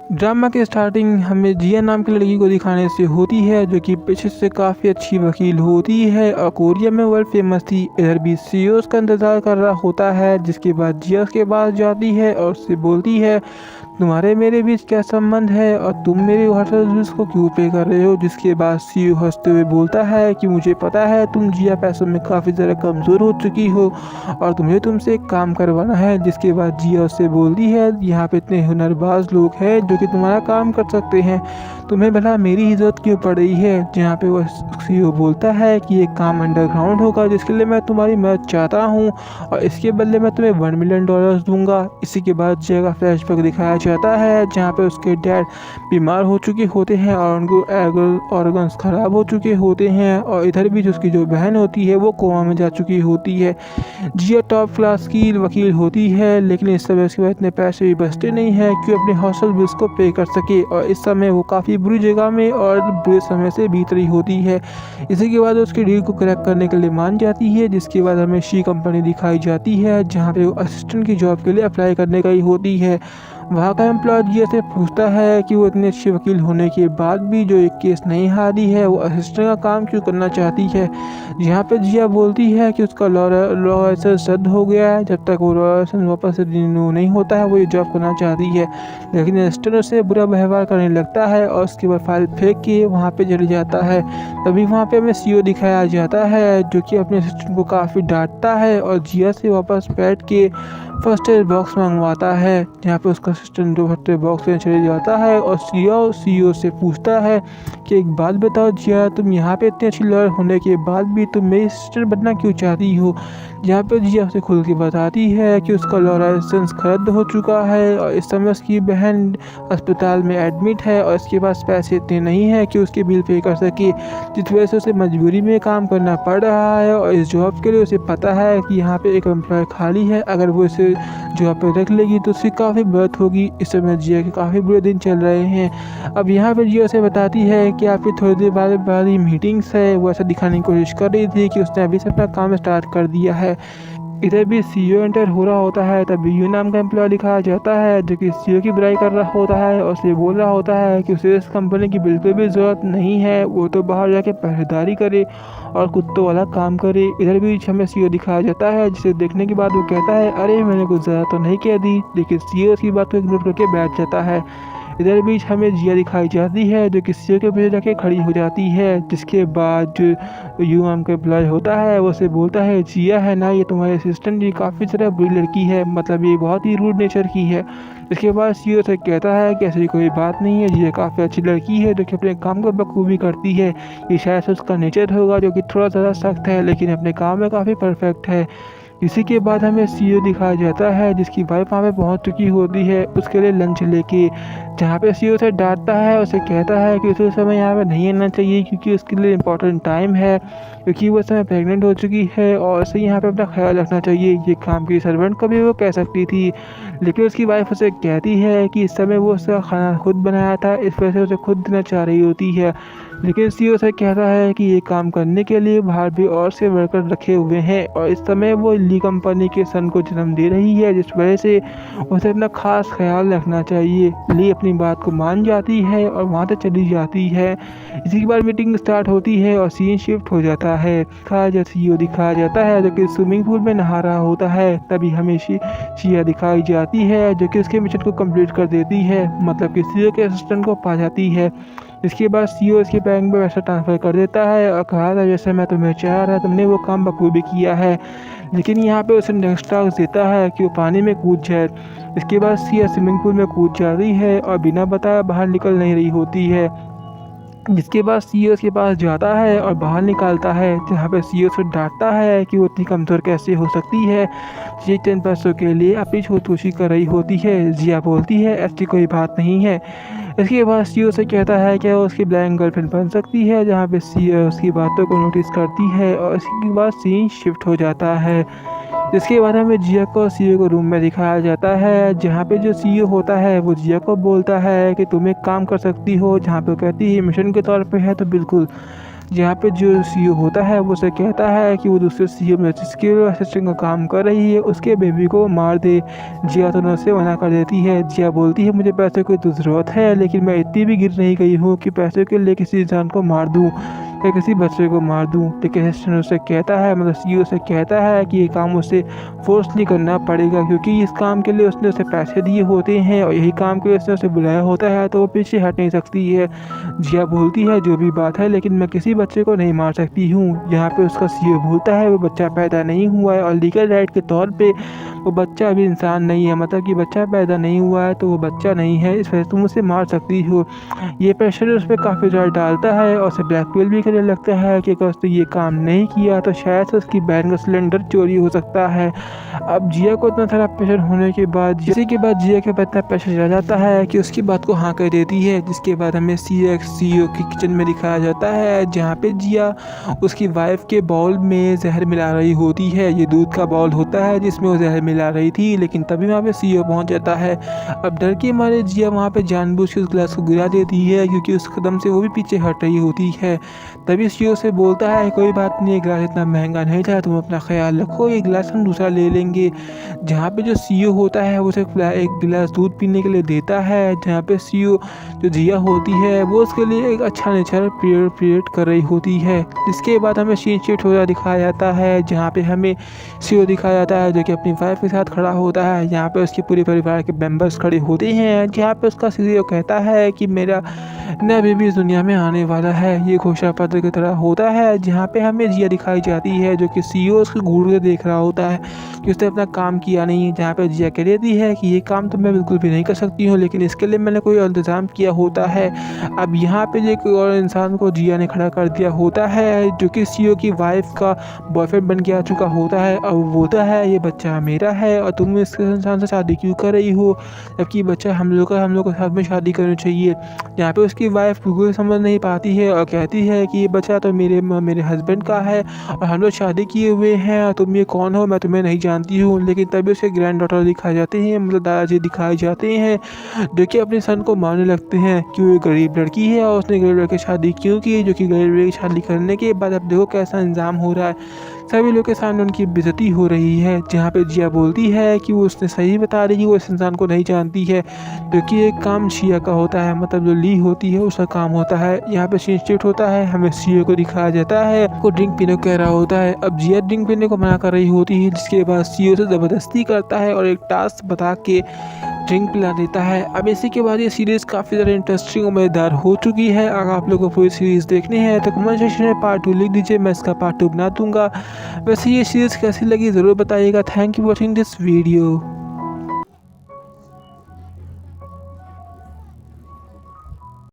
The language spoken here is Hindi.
ड्रामा की स्टार्टिंग हमें जिया नाम की लड़की को दिखाने से होती है, जो कि पेशे से काफ़ी अच्छी वकील होती है और कोरिया में वर्ल्ड फेमस थी। इधर भी सीईओ उसका इंतज़ार कर रहा होता है, जिसके बाद जिया उसके पास जाती है और उससे बोलती है तुम्हारे मेरे बीच क्या संबंध है और तुम मेरे हॉस्टल बिल्स को क्यों पे कर रहे हो। जिसके बाद सीईओ हंसते हुए बोलता है कि मुझे पता है तुम जिया पैसों में काफ़ी ज़्यादा कमज़ोर हो चुकी हो और तुम्हें तुमसे एक काम करवाना है। जिसके बाद जिया उससे बोलती है यहाँ पे इतने हुनरबाज लोग हैं जो कि तुम्हारा काम कर सकते हैं, तुम्हें भला मेरी ही ज़रूरत क्यों पड़ रही है। जहाँ पे वह सीईओ बोलता है कि ये काम अंडरग्राउंड होगा जिसके लिए मैं तुम्हारी मदद चाहता हूँ और इसके बदले मैं तुम्हें $1 मिलियन दूंगा। इसी के बाद जिया का फ्लैशबैक दिखाया जाता है, जहाँ पे उसके डैड बीमार हो चुके होते हैं और उनको ऑर्गन्स ख़राब हो चुके होते हैं और इधर भी जो उसकी जो बहन होती है वो कोमा में जा चुकी होती है। जिया टॉप क्लास की वकील होती है, लेकिन इस समय उसके पास इतने पैसे भी बचते नहीं हैं कि अपने हॉस्टल बिल्स को पे कर सके और इस समय वो काफ़ी बुरी जगह में और बुरे समय से बीत रही होती है। इसी के बाद उसकी डील को क्रैक करने के लिए मान जाती है। जिसके बाद हमें शी कंपनी दिखाई जाती है, जहाँ पे वो असिस्टेंट की जॉब के लिए अप्लाई करने गई होती है। वहाँ का एम्प्लॉय जिया से पूछता है कि वो इतनी अच्छी वकील होने के बाद भी जो एक केस नहीं हारी है, वो असिस्टेंट का काम क्यों करना चाहती है। यहाँ पे जिया बोलती है कि उसका लॉ लाइसेंस रद्द हो गया है, जब तक वो लॉ लाइसेंस वापस से रिन्यू नहीं होता है वो ये जॉब करना चाहती है। लेकिन असिस्टेंट उससे बुरा व्यवहार करने लगता है और उसके बाद फाइल फेंक के वहाँ पे चले जाता है। तभी वहाँ पे हमें सीईओ दिखाया जाता है, जो कि अपने असिस्टेंट को काफ़ी डांटता है और जिया से वापस बैठ के फर्स्ट एड बॉक्स मंगवाता है। जहाँ पे उसका असिस्टेंट जो फर्स्ट एड बॉक्स में चले जाता है और सीईओ से पूछता है कि एक बात बताओ जिया, तुम यहाँ पे इतनी अच्छी लॉयर होने के बाद भी तुम मेरी असिस्टेंट बनना क्यों चाहती हो। जहाँ पे जिया उसे खुल के बताती है कि उसका लॉ लाइसेंस रद्द हो चुका है और इस समय उसकी बहन अस्पताल में एडमिट है और इसके पास पैसे इतने नहीं है कि उसके बिल पे कर सके, जिस वजह से उसे मजबूरी में काम करना पड़ रहा है और इस जॉब के लिए उसे पता है कि यहाँ पे एक एम्प्लॉय खाली है, अगर वो इसे जॉब पे रख लेगी तो उसकी काफ़ी मदद होगी। इस समय जिया के काफ़ी बुरे दिन चल रहे हैं। अब यहाँ पे जिया उसे बताती है कि आपकी थोड़ी देर बाद ही मीटिंग्स है, वो ऐसा दिखाने की कोशिश कर रही थी कि उसने अभी से अपना काम स्टार्ट कर दिया है। इधर भी सीईओ एंटर हो रहा होता है, तब यू नाम का एम्प्लॉय दिखाया जाता है, जो कि सीईओ की बुराई कर रहा होता है और उसे बोल रहा होता है कि उसे इस कंपनी की बिल्कुल भी ज़रूरत नहीं है, वो तो बाहर जाके पहरेदारी करे और कुत्तों वाला काम करे। इधर भी हमें सीईओ दिखाया जाता है, जिसे देखने के बाद वो कहता है अरे मैंने कुछ ज़्यादा तो नहीं कह दी, लेकिन सीईओ उसकी बात को इग्नोर करके बैठ जाता है। इधर बीच हमें जिया दिखाई जाती है, जो कि सीईओ के पीछे जाके खड़ी हो जाती है। जिसके बाद जो यूएम का एम्प्लॉय होता है वो उसे बोलता है जिया है ना, ये तुम्हारी असिस्टेंट, ये काफ़ी ज़्यादा बुरी लड़की है, मतलब ये बहुत ही रूड नेचर की है। इसके बाद सीईओ से कहता है कि ऐसी कोई बात नहीं है, जिया काफ़ी अच्छी लड़की है जो कि अपने काम को बखूबी करती है। ये शायद से उसका नेचर होगा जो कि थोड़ा ज़्यादा सख्त है, लेकिन अपने काम में काफ़ी परफेक्ट है। इसी के बाद हमें सीईओ दिखाया जाता है, जिसकी वाइफ वहाँ पे पहुँच चुकी होती है उसके लिए लंच लेके। जहाँ पे सीईओ उसे डांटता है, उसे कहता है कि उसे उस समय यहाँ पे नहीं आना चाहिए क्योंकि उसके लिए इम्पोर्टेंट टाइम है, क्योंकि वो उस समय प्रेग्नेंट हो चुकी है और उसे यहाँ पे अपना ख्याल रखना चाहिए। ये काम की सर्वेंट को भी वो कह सकती थी, लेकिन उसकी वाइफ उसे कहती है कि इस समय वो उसका खाना खुद बनाया था, इस वजह से उसे खुद देना चाह रही होती है। लेकिन सीईओ से कहता है कि ये काम करने के लिए बाहर भी और से वर्कर रखे हुए हैं और इस समय वो ली कंपनी के सन को जन्म दे रही है, जिस वजह से उसे अपना खास ख्याल रखना चाहिए। ली अपनी बात को मान जाती है और वहाँ से चली जाती है। इसी के बाद मीटिंग स्टार्ट होती है और सीन शिफ्ट हो जाता है। सीईओ दिखाया जाता है जो कि स्विमिंग पूल में नहा रहा होता है। तभी हमें शिया दिखाई जाती है, जो कि उसके मिशन को कंप्लीट कर देती है, मतलब कि सीईओ के असिस्टेंट को पा जाती है। इसके बाद सीईओ इसके बैंक में पैसा ट्रांसफ़र कर देता है और कहा था जैसे मैं तुम्हें चाह रहा, तुमने वो काम बखूबी किया है। लेकिन यहाँ पे उसे नेक्स्ट टास्क देता है कि वो पानी में कूद जाए। इसके बाद सिया स्विमिंग पूल में कूद जाती है और बिना बताए बाहर निकल नहीं रही होती है। जिसके बाद सीईओ उसके पास जाता है और बाहर निकालता है, जहाँ पे सीईओ उसे डांटता है कि वो इतनी कमज़ोर कैसे हो सकती है, ये 10 पैसों के लिए अपनी खुदकुशी कर रही होती है। जिया बोलती है ऐसी कोई बात नहीं है। इसके बाद सीईओ से कहता है कि वो उसकी ब्लैंक गर्लफ्रेंड बन सकती है, जहाँ पे सीईओ उसकी बातों को नोटिस करती है और इसके बाद सीन शिफ्ट हो जाता है। जिसके बाद हमें जिया को सीईओ के रूम में दिखाया जाता है, जहाँ पे जो सीईओ होता है वो जिया को बोलता है कि तुम एक काम कर सकती हो, जहाँ पे वो कहती है मिशन के तौर पे है तो बिल्कुल। जहाँ पे जो सीईओ होता है वो उसे कहता है कि वो दूसरे सीईओ में जिसके असिस्टेंट का काम कर रही है उसके बेबी को मार दे। जिया तो उसे मना कर देती है। जिया बोलती है मुझे पैसे की तो ज़रूरत है, लेकिन मैं इतनी भी गिर नहीं गई हूँ कि पैसे के लिए किसी इंसान को मार दूँ या किसी बच्चे को मार दूँ। लेकिन असिस्टेंट उसे कहता है, मतलब सीईओ से कहता है कि ये काम उसे फोर्सली करना पड़ेगा, क्योंकि इस काम के लिए उसने उसे पैसे दिए होते हैं और यही काम के लिए उसने उसे बुलाया होता है, तो वो पीछे हट नहीं सकती है। जिया बोलती है जो भी बात है, लेकिन मैं किसी बच्चे को नहीं मार सकती हूँ। यहाँ पे उसका सीईओ बोलता है वो बच्चा पैदा नहीं हुआ है और लीगल राइट के तौर पे वो बच्चा अभी इंसान नहीं है, मतलब कि बच्चा पैदा नहीं हुआ है तो वो बच्चा नहीं है, इस वजह से तुम उसे मार सकती हो। ये प्रेशर उस पर काफ़ी ज़्यादा डालता है और उसे ब्लैकमेल भी करने लगता है कि अगर उसने ये काम नहीं किया तो शायद से उसकी बहन का सिलेंडर चोरी हो सकता है। अब जिया को इतना सारा प्रेशर होने के बाद जिया के ऊपर इतना प्रेशर चला जाता है कि उसकी बात को हाँ कह देती है, जिसके बाद हमें सीईओ की किचन में दिखाया जाता है, जहाँ पे जिया उसकी वाइफ के बाउल में जहर मिला रही होती है। ये दूध का बाउल होता है जिसमें वो जहर मिला रही थी, लेकिन तभी वहाँ पे सीईओ पहुँच जाता है। अब डर के मारे जिया वहाँ पे जानबूझ के उस गिलास को गिरा देती है, क्योंकि उस कदम से वो भी पीछे हट रही होती है। तभी सीईओ से बोलता है कोई बात नहीं, गिलास इतना महंगा नहीं था, तुम अपना ख्याल रखो, ये गिलास हम दूसरा ले लेंगे। जहाँ पे जो सीईओ होता है वो उसे एक गिलास दूध पीने के लिए देता है, जहाँ पे सीईओ जो जिया होती है वो उसके लिए एक अच्छा नेचर क्रिएट कर रही होती है। इसके बाद हमें सीन शिफ्ट होता दिखाया जाता है, जहाँ पे हमें सीईओ दिखाया जाता है जो कि अपनी वाइफ के साथ खड़ा होता है। यहाँ पे उसके पूरे परिवार के मेंबर्स खड़े होते हैं, जहाँ पे उसका सीईओ कहता है कि मेरा नया बेबी इस दुनिया में आने वाला है। ये घोषणा पत्र की तरह होता है, जहाँ पे हमें जिया दिखाई जाती है जो कि सीईओ उसको घूर के देख रहा होता है कि उसने अपना काम किया नहीं। जहाँ पे जिया कह देती है कि ये काम तो मैं बिल्कुल भी नहीं कर सकती हूँ, लेकिन इसके लिए मैंने कोई इंतज़ाम किया होता है। अब यहाँ पे जो कोई और इंसान को जिया ने खड़ा कर दिया होता है जो कि सीईओ की वाइफ का बॉयफ्रेंड बन के आ चुका होता है। अब वो बोलता है ये बच्चा मेरा है और तुम इस इंसान से शादी क्यों कर रही हो, जबकि बच्चा हम लोग को साथ में शादी करनी चाहिए। यहाँ पे उसकी वाइफ बिल्कुल समझ नहीं पाती है और कहती है कि ये बच्चा तो मेरे हस्बैंड का है और हम लोग शादी किए हुए हैं और तुम ये कौन हो, मैं तुम्हें नहीं जानती हूँ। लेकिन तभी उसके ग्रैंड डॉटर दिखाए जाते हैं, मतलब दादाजी दिखाए जाते हैं, जो कि अपने सन को मारने लगते हैं कि वो गरीब लड़की है और उसने गरीब लड़के शादी क्यों की, जो कि गरीब लड़की शादी करने के बाद अब देखो कैसा इंजाम हो रहा है, सभी लोग के सामने उनकी बेइज्जती हो रही है। जहाँ पे जिया बोलती है कि वो उसने सही बता रही है, वो इस इंसान को नहीं जानती है, क्योंकि एक काम शिया का होता है, मतलब जो ली होती है उसका काम होता है। यहाँ पे सीन शिफ्ट होता है, हमें सीईओ को दिखाया जाता है वो ड्रिंक पीने को कह रहा होता है। अब जिया ड्रिंक पीने को मना कर रही होती है, जिसके बाद सीईओ से ज़बरदस्ती करता है और एक टास्क बता के ड्रिंक पिला देता है। अब इसी के बाद ये सीरीज़ काफ़ी ज़्यादा इंटरेस्टिंग और मज़ेदार हो चुकी है। अगर आप लोगों को पूरी सीरीज़ देखनी है तो कमेंट सेक्शन में पार्ट 2 लिख दीजिए, मैं इसका पार्ट 2 बना दूंगा। वैसे ये सीरीज़ कैसी लगी ज़रूर बताइएगा। Thank you for watching this video.